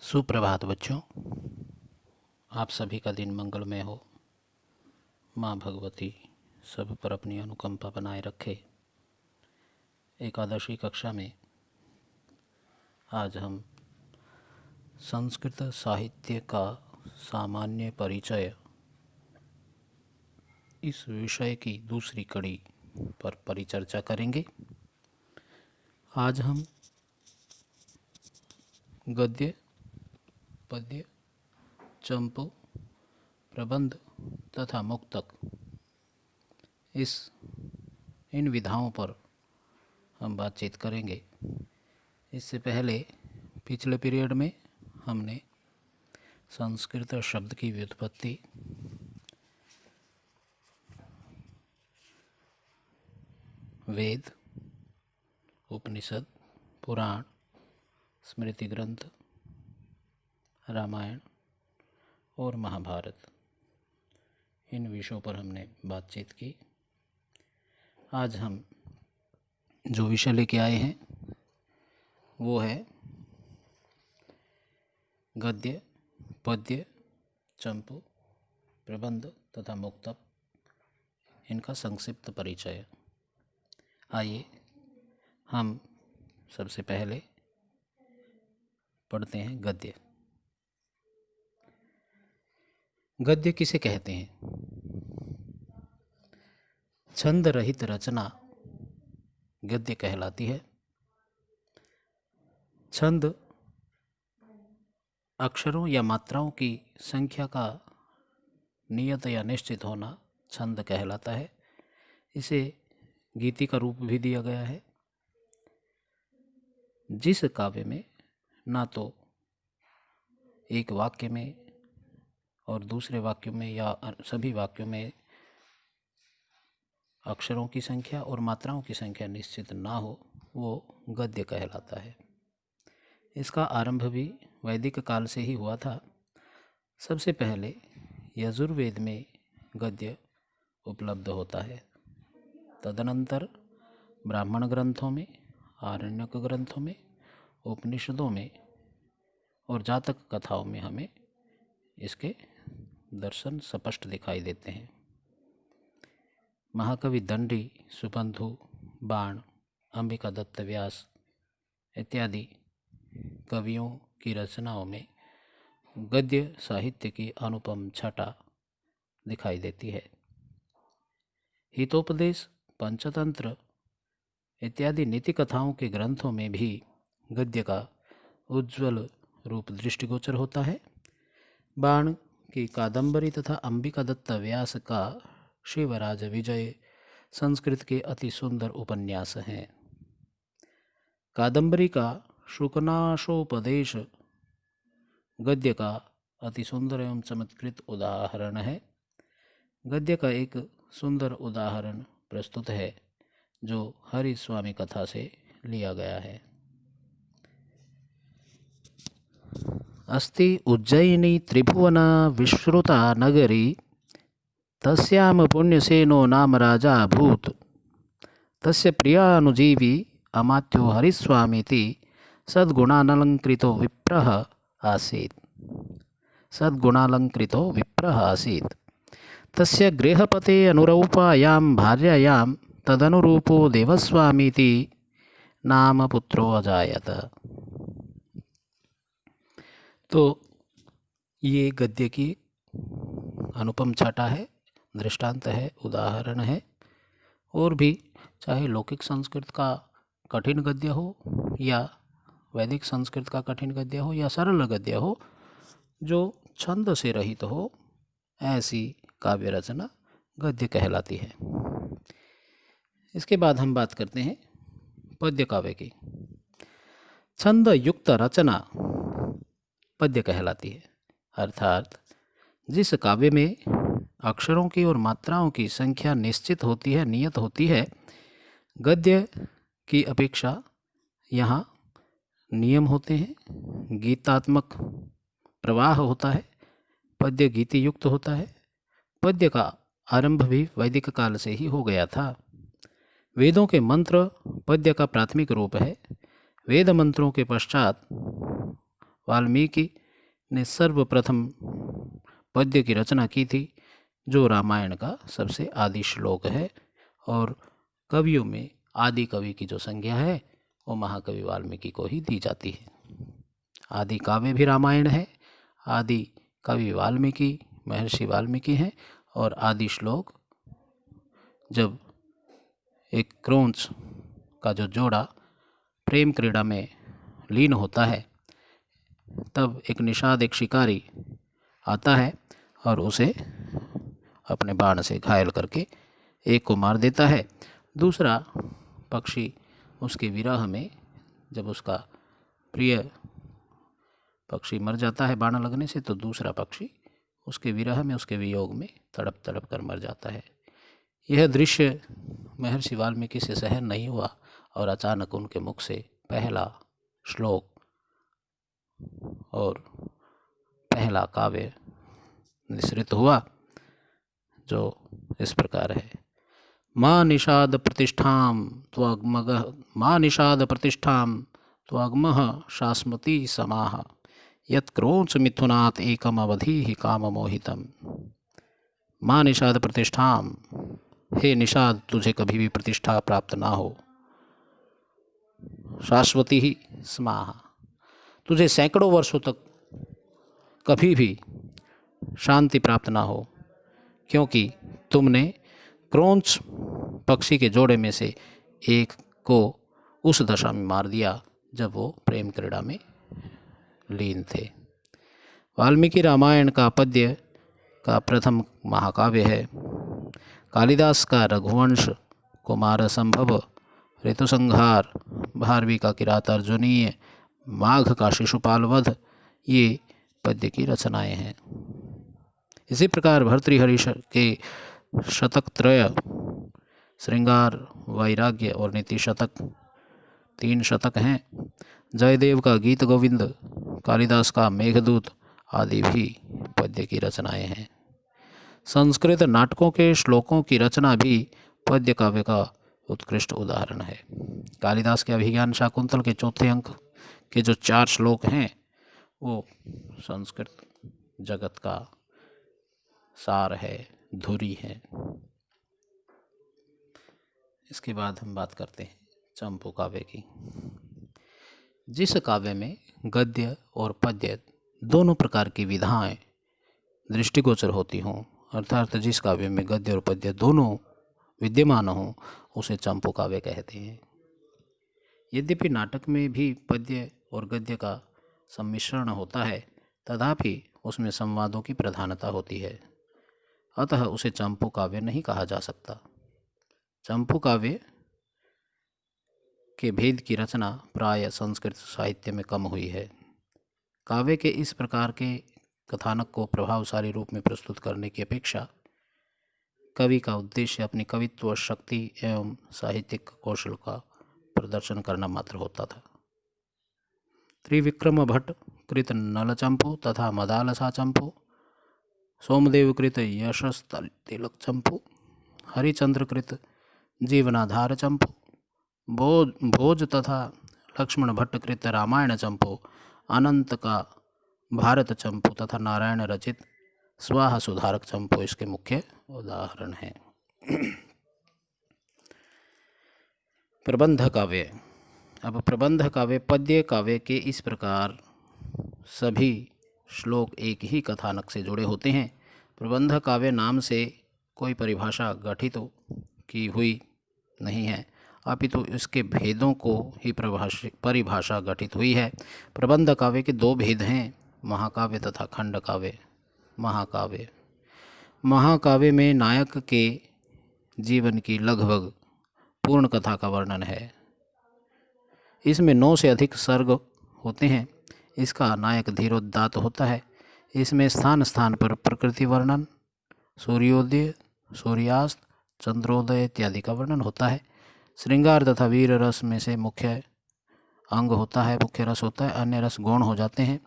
सुप्रभात बच्चों, आप सभी का दिन मंगलमय हो। माँ भगवती सब पर अपनी अनुकंपा बनाए रखे। एकादशी कक्षा में आज हम संस्कृत साहित्य का सामान्य परिचय इस विषय की दूसरी कड़ी पर परिचर्चा करेंगे। आज हम गद्य, पद्य, चंपू, प्रबंध तथा मुक्तक इन विधाओं पर हम बातचीत करेंगे। इससे पहले पिछले पीरियड में हमने संस्कृत शब्द की व्युत्पत्ति, वेद, उपनिषद, पुराण, स्मृति ग्रंथ, रामायण और महाभारत इन विषयों पर हमने बातचीत की। आज हम जो विषय लेके आए हैं वो है गद्य, पद्य, चंपू, प्रबंध तथा मुक्तक, इनका संक्षिप्त परिचय। आइए हम सबसे पहले पढ़ते हैं गद्य। गद्य किसे कहते हैं? छंद रहित रचना गद्य कहलाती है। छंद अक्षरों या मात्राओं की संख्या का नियत या निश्चित होना छंद कहलाता है। इसे गीति का रूप भी दिया गया है। जिस काव्य में ना तो एक वाक्य में और दूसरे वाक्यों में या सभी वाक्यों में अक्षरों की संख्या और मात्राओं की संख्या निश्चित ना हो, वो गद्य कहलाता है। इसका आरंभ भी वैदिक काल से ही हुआ था। सबसे पहले यजुर्वेद में गद्य उपलब्ध होता है। तदनंतर ब्राह्मण ग्रंथों में, आरण्यक ग्रंथों में, उपनिषदों में और जातक कथाओं में हमें इसके दर्शन स्पष्ट दिखाई देते हैं। महाकवि दंडी, सुबंधु, बाण, अंबिका दत्त व्यास इत्यादि कवियों की रचनाओं में गद्य साहित्य की अनुपम छटा दिखाई देती है। हितोपदेश, पंचतंत्र इत्यादि नीति कथाओं के ग्रंथों में भी गद्य का उज्ज्वल रूप दृष्टिगोचर होता है। बाण की कादंबरी तथा अंबिका दत्त व्यास का शिवराज विजय संस्कृत के अति सुंदर उपन्यास हैं। कादंबरी का शुकनाशोपदेश गद्य का अति सुंदर एवं चमत्कृत उदाहरण है। गद्य का एक सुंदर उदाहरण प्रस्तुत है जो हरि स्वामी कथा से लिया गया है। अस्ति उज्जयिनी त्रिभुवना विश्रुता नगरी, तस्याम पुण्यसेनो नाम राजा अभूत्, तस्य प्रियानुजीवी अमात्यो हरिस्वामीति सद्गुणालंकृतो विप्रः आसीत्। तस्य गृहपते अनुरूपायां भार्यायां तदनुरूपो देवस्वामीति नाम पुत्रो अजायत। तो ये गद्य की अनुपम छटा है, दृष्टांत है, उदाहरण है। और भी चाहे लौकिक संस्कृत का कठिन गद्य हो या वैदिक संस्कृत का कठिन गद्य हो या सरल गद्य हो, जो छंद से रहित हो, ऐसी काव्य रचना गद्य कहलाती है। इसके बाद हम बात करते हैं पद्य काव्य की। छंद युक्त रचना पद्य कहलाती है। अर्थात जिस काव्य में अक्षरों की और मात्राओं की संख्या निश्चित होती है, नियत होती है, गद्य की अपेक्षा यहाँ नियम होते हैं, गीतात्मक प्रवाह होता है, पद्य गीति युक्त होता है। पद्य का आरंभ भी वैदिक काल से ही हो गया था। वेदों के मंत्र पद्य का प्राथमिक रूप है। वेद मंत्रों के पश्चात वाल्मीकि ने सर्वप्रथम पद्य की रचना की थी, जो रामायण का सबसे आदि श्लोक है। और कवियों में आदि कवि की जो संज्ञा है वो महाकवि वाल्मीकि को ही दी जाती है। आदि काव्य भी रामायण है, आदि कवि वाल्मीकि, महर्षि वाल्मीकि हैं। और आदि श्लोक जब एक क्रौंच का जो जोड़ा प्रेम क्रीड़ा में लीन होता है, तब एक निषाद, एक शिकारी आता है और उसे अपने बाण से घायल करके एक को मार देता है। दूसरा पक्षी उसके विरह में, जब उसका प्रिय पक्षी मर जाता है बाण लगने से, तो दूसरा पक्षी उसके विरह में, उसके वियोग में तड़प तड़प कर मर जाता है। यह दृश्य महर्षि वाल्मीकि से सहन नहीं हुआ और अचानक उनके मुख से पहला श्लोक और पहला काव्य निसृत हुआ, जो इस प्रकार है। माँ निषाद प्रतिष्ठां त्वग्मः शास्मती समाः यत् क्रोंच मिथुनात् एकम अवधि काम मोहितम। माँ निषाद प्रतिष्ठां, हे निषाद तुझे कभी भी प्रतिष्ठा प्राप्त ना हो। शाश्वती ही समाः, तुझे सैकड़ों वर्षों तक कभी भी शांति प्राप्त ना हो, क्योंकि तुमने क्रौंच पक्षी के जोड़े में से एक को उस दशा में मार दिया जब वो प्रेम क्रीड़ा में लीन थे। वाल्मीकि रामायण का पद्य का प्रथम महाकाव्य है। कालिदास का रघुवंश, कुमार संभव, ऋतुसंहार, भारवी का किरातार्जुनीय, माघ का शिशुपाल वध, ये पद्य की रचनाएं हैं। इसी प्रकार भर्तृहरि के शतक त्रय, श्रृंगार, वैराग्य और नीति शतक, 3 शतक हैं। जयदेव का गीत गोविंद, कालिदास का मेघदूत आदि भी पद्य की रचनाएं हैं। संस्कृत नाटकों के श्लोकों की रचना भी पद्य काव्य का उत्कृष्ट उदाहरण है। कालिदास के अभिज्ञान शाकुंतल के 4थे अंक के जो 4 श्लोक हैं, वो संस्कृत जगत का सार है, धुरी है। इसके बाद हम बात करते हैं चंपू काव्य की। जिस काव्य में गद्य और पद्य दोनों प्रकार की विधाएं दृष्टिगोचर होती हों, अर्थात जिस काव्य में गद्य और पद्य दोनों विद्यमान हों, उसे चंपू काव्य कहते हैं। यद्यपि नाटक में भी पद्य और गद्य का सम्मिश्रण होता है, तथापि उसमें संवादों की प्रधानता होती है, अतः उसे चंपू काव्य नहीं कहा जा सकता। चंपू काव्य के भेद की रचना प्राय संस्कृत साहित्य में कम हुई है। काव्य के इस प्रकार के कथानक को प्रभावशाली रूप में प्रस्तुत करने की अपेक्षा कवि का उद्देश्य अपनी कवित्व शक्ति एवं साहित्यिक कौशल का प्रदर्शन करना मात्र होता था। त्रिविक्रम भट्ट कृत नलचंपू तथा मदालसा चंपू, सोमदेव कृत यशस तिलक चंपू, हरिचंद्र कृत जीवनाधार चंपू, भोज तथा लक्ष्मण भट्ट कृत रामायण चंपू, अनंत का भारत चंपू तथा नारायण रचित स्वाहा सुधारक चंपू इसके मुख्य उदाहरण हैं। प्रबंध काव्य। अब प्रबंध काव्य पद्य काव्य के इस प्रकार सभी श्लोक एक ही कथानक से जुड़े होते हैं। प्रबंध काव्य नाम से कोई परिभाषा गठित की हुई नहीं है, अपितु इसके भेदों को ही परिभाषा गठित हुई है। प्रबंध काव्य के 2 भेद हैं, महाकाव्य तथा खंड काव्य। महाकाव्य में नायक के जीवन की लगभग पूर्ण कथा का वर्णन है। इसमें 9 से अधिक सर्ग होते हैं। इसका नायक धीरोदात्त होता है। इसमें स्थान स्थान पर प्रकृति वर्णन, सूर्योदय, सूर्यास्त, चंद्रोदय इत्यादि का वर्णन होता है। श्रृंगार तथा वीर रस में से मुख्य अंग होता है, मुख्य रस होता है, अन्य रस गौण हो जाते हैं।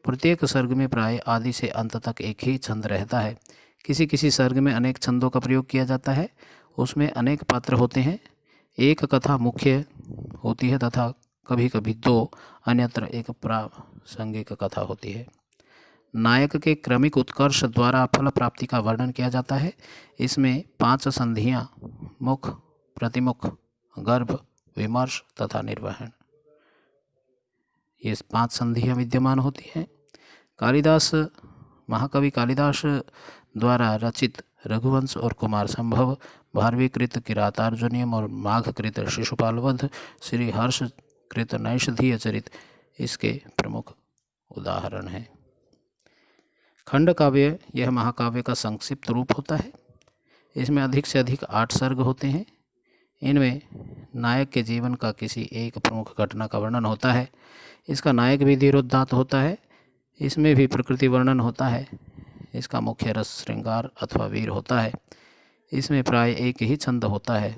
प्रत्येक सर्ग में प्राय आदि से अंत तक एक ही छंद रहता है। किसी किसी सर्ग में अनेक छंदों का प्रयोग किया जाता है। उसमें अनेक पात्र होते हैं। एक कथा मुख्य होती है तथा कभी कभी 2, अन्यत्र एक संगिक कथा होती है। नायक के क्रमिक उत्कर्ष द्वारा फल प्राप्ति का वर्णन किया जाता है। इसमें 5 संधियाँ मुख, प्रतिमुख, गर्भ, विमर्श तथा निर्वहन, ये 5 संधियाँ विद्यमान होती हैं। महाकवि कालिदास द्वारा रचित रघुवंश और कुमार संभव, भारवीकृत किरातार्जुनीयम और माघकृत शिशुपालवध, श्री हर्षकृत नैषधीय चरित इसके प्रमुख उदाहरण हैं। खंड काव्य यह महाकाव्य का संक्षिप्त रूप होता है। इसमें अधिक से अधिक 8 सर्ग होते हैं। इनमें नायक के जीवन का किसी एक प्रमुख घटना का वर्णन होता है। इसका नायक भी धीरोदात्त होता है। इसमें भी प्रकृति वर्णन होता है। इसका मुख्य रस श्रृंगार अथवा वीर होता है। इसमें प्राय एक ही छंद होता है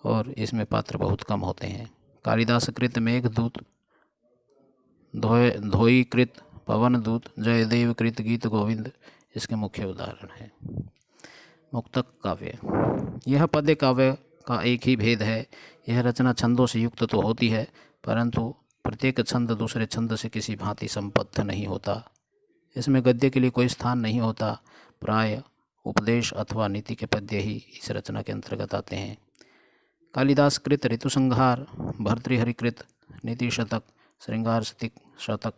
और इसमें पात्र बहुत कम होते हैं। कालिदास कृत मेघदूत, धोई कृत पवनदूत, जयदेव कृत गीत गोविंद इसके मुख्य उदाहरण हैं। मुक्तक काव्य यह पद्य काव्य का एक ही भेद है। यह रचना छंदों से युक्त तो होती है, परंतु प्रत्येक छंद दूसरे छंद से किसी भांति संबद्ध नहीं होता। इसमें गद्य के लिए कोई स्थान नहीं होता। प्राय उपदेश अथवा नीति के पद्य ही इस रचना के अंतर्गत आते हैं। कालिदास कृत ऋतुसंहार, भर्तृहरिकृत नीति शतक, श्रृंगार शतक,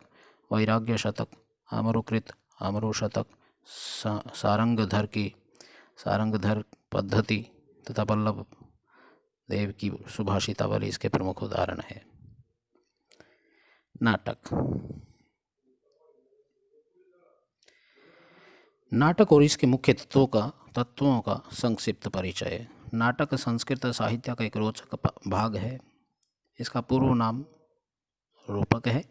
वैराग्य शतक, अमरुकृत अमरु शतक, सारंगधर की सारंगधर पद्धति तथा बल्लभ देव की सुभाषितावली इसके प्रमुख उदाहरण है। नाटक और इसके मुख्य तत्वों का संक्षिप्त परिचय। नाटक संस्कृत साहित्य का एक रोचक भाग है। इसका पूर्व नाम रूपक है।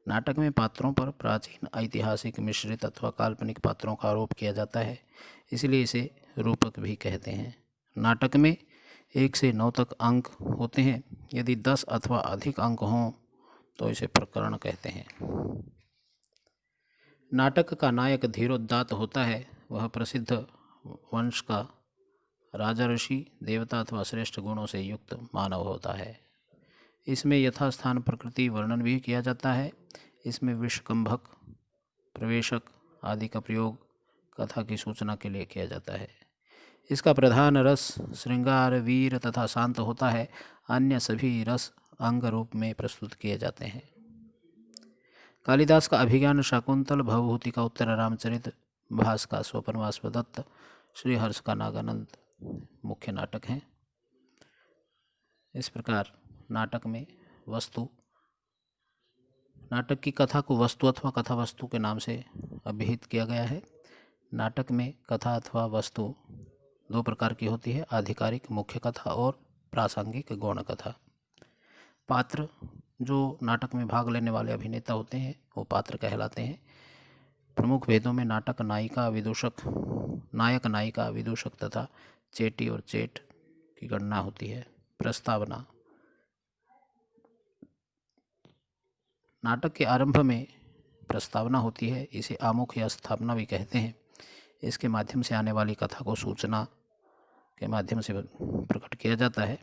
नाटक में पात्रों पर प्राचीन, ऐतिहासिक, मिश्रित अथवा काल्पनिक पात्रों का आरोप किया जाता है, इसलिए इसे रूपक भी कहते हैं। नाटक में 1 से 9 तक अंक होते हैं। यदि 10 अथवा अधिक अंक हों तो इसे प्रकरण कहते हैं। नाटक का नायक धीरोदात्त होता है। वह प्रसिद्ध वंश का राजा, ऋषि, देवता अथवा श्रेष्ठ गुणों से युक्त मानव होता है। इसमें यथास्थान प्रकृति वर्णन भी किया जाता है। इसमें विषकंभक, प्रवेशक आदि का प्रयोग कथा की सूचना के लिए किया जाता है। इसका प्रधान रस श्रृंगार, वीर तथा शांत होता है। अन्य सभी रस अंग रूप में प्रस्तुत किए जाते हैं। कालिदास का अभिज्ञान शाकुंतल, भवभूति का उत्तर रामचरित, भास का स्वपनवासवदत्त, श्रीहर्ष का नागानंद मुख्य नाटक हैं। इस प्रकार नाटक में नाटक की कथा को वस्तु अथवा कथा वस्तु के नाम से अभिहित किया गया है। नाटक में कथा अथवा वस्तु 2 प्रकार की होती है, आधिकारिक मुख्य कथा और प्रासंगिक गौण कथा। पात्र जो नाटक में भाग लेने वाले अभिनेता होते हैं वो पात्र कहलाते हैं। प्रमुख भेदों में नायक नायिका, विदूषक तथा चेटी और चेट की गणना होती है। प्रस्तावना नाटक के आरंभ में प्रस्तावना होती है। इसे आमुख या स्थापना भी कहते हैं। इसके माध्यम से आने वाली कथा को सूचना के माध्यम से प्रकट किया जाता है।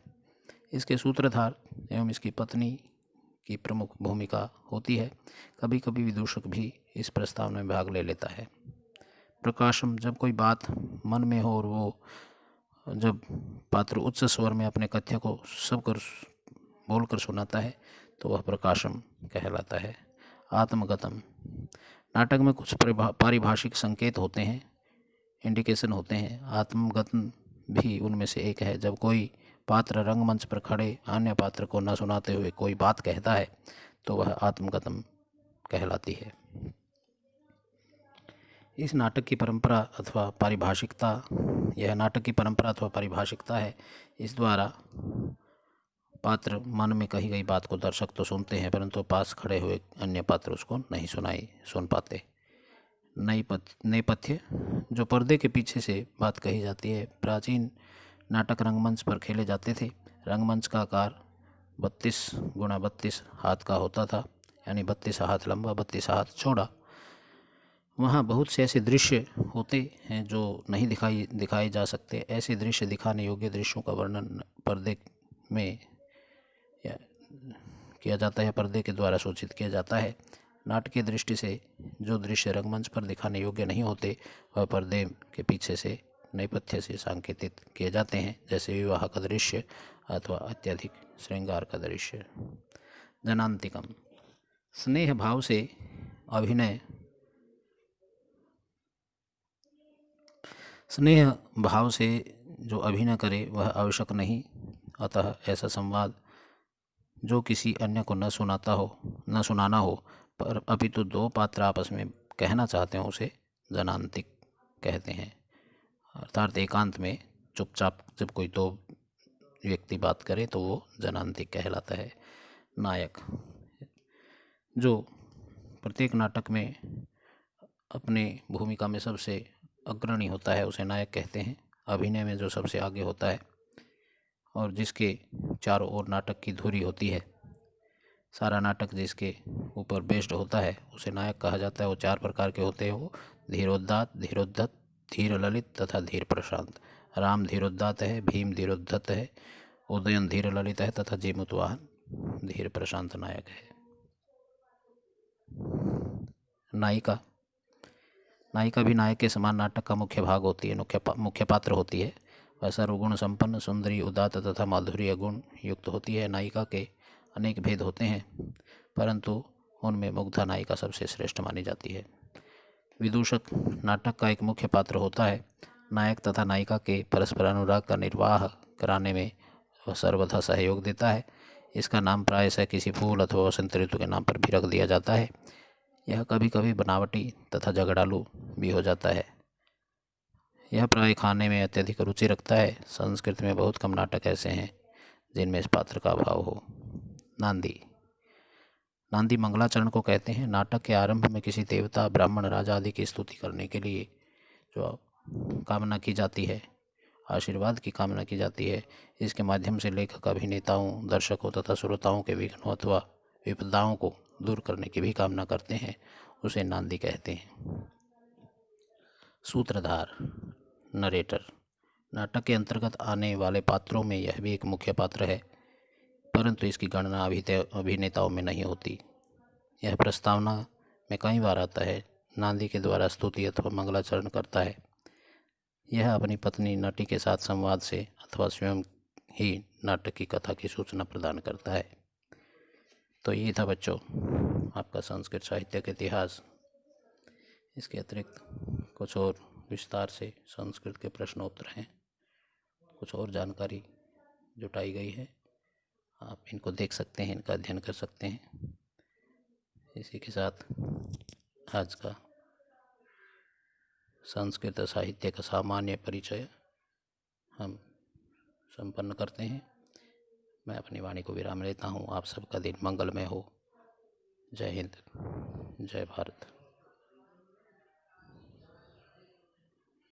इसके सूत्रधार एवं इसकी पत्नी की प्रमुख भूमिका होती है। कभी कभी विदूषक भी इस प्रस्तावना में भाग ले लेता है। प्रकाशम जब कोई बात मन में हो और वो जब पात्र उच्च स्वर में अपने कथ्य को सबकर बोलकर सुनाता है तो वह प्रकाशम कहलाता है। आत्मगतम नाटक में कुछ पारिभाषिक संकेत होते हैं, इंडिकेशन होते हैं। आत्मगतम भी उनमें से एक है। जब कोई पात्र रंगमंच पर खड़े अन्य पात्र को न सुनाते हुए कोई बात कहता है तो वह आत्मगतम कहलाती है। इस नाटक की परंपरा अथवा पारिभाषिकता, यह नाटक की परंपरा अथवा पारिभाषिकता है। इस द्वारा पात्र मन में कही गई बात को दर्शक तो सुनते हैं, परंतु पास खड़े हुए अन्य पात्र उसको नहीं सुन पाते। नेपथ्य जो पर्दे के पीछे से बात कही जाती है। प्राचीन नाटक रंगमंच पर खेले जाते थे। रंगमंच का आकार 32 गुणा 32 हाथ का होता था, यानी 32 हाथ लंबा 32 हाथ चौड़ा। वहाँ बहुत से ऐसे दृश्य होते हैं जो नहीं दिखाए जा सकते। ऐसे दृश्य, दिखाने योग्य दृश्यों का वर्णन पर्दे में किया जाता है या पर्दे के द्वारा सूचित किया जाता है। नाटकीय दृष्टि से जो दृश्य रंगमंच पर दिखाने योग्य नहीं होते वह पर्दे के पीछे से नेपथ्य से सांकेतित किए जाते हैं, जैसे विवाह का दृश्य अथवा अत्यधिक श्रृंगार का दृश्य। जनांतिकम, स्नेह भाव से अभिनय स्नेह भाव से जो अभिनय करे वह आवश्यक नहीं, अतः ऐसा संवाद जो किसी अन्य को न सुनाना हो पर अपितु दो पात्र आपस में कहना चाहते हो उसे जनांतिक कहते हैं। अर्थात एकांत में चुपचाप जब कोई दो व्यक्ति बात करे तो वो जनांतिक कहलाता है। नायक, जो प्रत्येक नाटक में अपने भूमिका में सबसे अग्रणी होता है उसे नायक कहते हैं। अभिनय में जो सबसे आगे होता है और जिसके चारों ओर नाटक की धुरी होती है, सारा नाटक जिसके ऊपर बेस्ड होता है उसे नायक कहा जाता है। वो 4 प्रकार के होते हैं, वो धीरोदात, धीरोद्धत, धीर ललित तथा धीर प्रशांत। राम धीरोदात है, भीम धीरोद्धत है, उदयन धीर ललित है तथा जीमूतवाहन धीर प्रशांत नायक है। नायिका, नायिका भी नायक के समान नाटक का मुख्य भाग होती है, मुख्य पात्र होती है। वह सर्वगुण संपन्न, सुंदरी, उदात्त तथा माधुर्य गुण युक्त होती है। नायिका के अनेक भेद होते हैं, परंतु उनमें मुग्धा नायिका सबसे श्रेष्ठ मानी जाती है। विदूषक नाटक का एक मुख्य पात्र होता है। नायक तथा नायिका के परस्पर अनुराग का निर्वाह कराने में वह सर्वथा सहयोग देता है। इसका नाम प्रायशः किसी फूल अथवा वसंत ऋतु के नाम पर भी रख दिया जाता है। यह कभी कभी बनावटी तथा झगड़ालू भी हो जाता है। यह प्राय खाने में अत्यधिक रुचि रखता है। संस्कृत में बहुत कम नाटक ऐसे हैं जिनमें इस पात्र का अभाव हो। नांदी, नांदी मंगलाचरण को कहते हैं। नाटक के आरंभ में किसी देवता, ब्राह्मण, राजा आदि की स्तुति करने के लिए जो कामना की जाती है, आशीर्वाद की कामना की जाती है, इसके माध्यम से लेखक अभिनेताओं, दर्शकों तथा श्रोताओं के विघ्नों अथवा विपदाओं को दूर करने की भी कामना करते हैं, उसे नांदी कहते हैं। सूत्रधार, नरेटर, नाटक के अंतर्गत आने वाले पात्रों में यह भी एक मुख्य पात्र है, परंतु इसकी गणना अभिनेताओं में नहीं होती। यह प्रस्तावना में कई बार आता है। नांदी के द्वारा स्तुति अथवा मंगलाचरण करता है। यह अपनी पत्नी नटी के साथ संवाद से अथवा स्वयं ही नाटक की कथा की सूचना प्रदान करता है। तो ये था बच्चों आपका संस्कृत साहित्य का इतिहास। इसके अतिरिक्त कुछ और विस्तार से संस्कृत के प्रश्नोत्तर हैं, कुछ और जानकारी जुटाई गई है, आप इनको देख सकते हैं, इनका अध्ययन कर सकते हैं। इसी के साथ आज का संस्कृत साहित्य का सामान्य परिचय हम संपन्न करते हैं। मैं अपनी वाणी को विराम लेता हूँ। आप सबका दिन मंगलमय हो। जय हिंद, जय भारत।